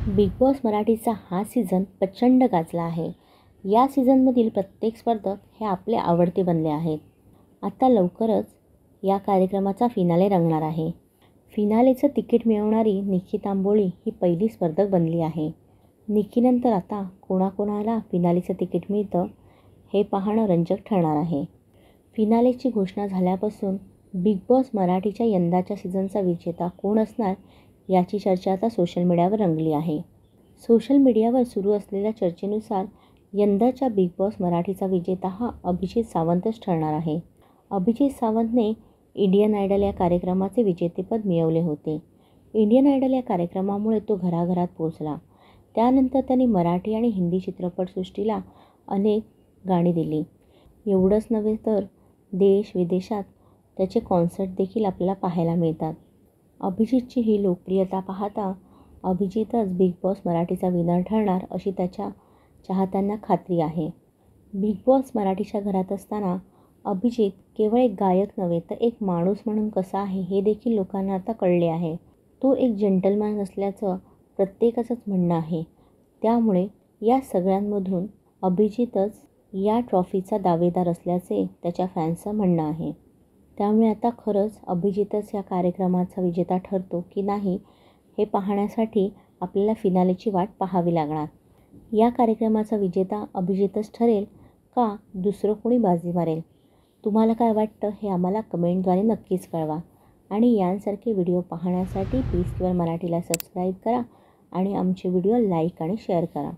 Big boss मराठीचा हा season प्रचंड गाजला आहे. या सीझनमधील प्रत्येक स्पर्धक हे आपले आवडते बनले आहेत. आता लवकरच या कार्यक्रमाचा फिनाले रंगणार आहे. फिनालेचं तिकीट मिळवणारी निकी तांबोळी ही पहिली स्पर्धक बनली आहे. निकीनंतर आता कोणाकोणाला फिनालेचं तिकीट मिळतं हे पाहणं रंजक ठरणार आहे. फिनालेची घोषणा झाल्यापासून बिग बॉस मराठीच्या यंदाच्या सीझनचा विजेता कोण असणार याची चर्चा आता सोशल मीडियावर रंगली आहे. सोशल मीडियावर सुरू असलेल्या चर्चेनुसार यंदाच्या बिग बॉस मराठीचा विजेता हा अभिजित सावंतच ठरणार आहे. अभिजित सावंतने इंडियन आयडल या कार्यक्रमाचे विजेतेपद मिळवले होते. इंडियन आयडल या कार्यक्रमामुळे तो घराघरात पोहोचला. त्यानंतर त्यांनी मराठी आणि हिंदी चित्रपटसृष्टीला अनेक गाणी दिली. एवढंच नव्हे तर देश विदेशात त्याचे कॉन्सर्ट देखील आपल्याला पाहायला मिळतात. अभिजितची ही लोकप्रियता पाहता अभिजितच बिग बॉस मराठीचा विनर ठरणार अशी त्याच्या चाहत्यांना खात्री आहे. बिग बॉस मराठीच्या घरात असताना अभिजित केवळ एक गायक नव्हे तर एक माणूस म्हणून कसा आहे हे देखील लोकांना आता कळले आहे. तो एक जेंटलमॅन असल्याचं प्रत्येकाचंच म्हणणं आहे. त्यामुळे या सगळ्यांमधून अभिजितच या ट्रॉफीचा दावेदार असल्याचे त्याच्या फॅन्सचं म्हणणं आहे. त्यामुळे आता खरंच अभिजितच या कार्यक्रमाचा विजेता ठरतो की नाही हे पाहण्यासाठी आपल्याला फिनालेची वाट पाहावी लागणार. या कार्यक्रमाचा विजेता अभिजितच ठरेल का दुसरं कोणी बाजी मारेल? तुम्हाला काय वाटतं हे आम्हाला कमेंटद्वारे नक्कीच कळवा. आणि यांसारखे व्हिडिओ पाहण्यासाठी प्लीज मराठीला सबस्क्राईब करा आणि आमचे व्हिडिओ लाईक आणि शेअर करा.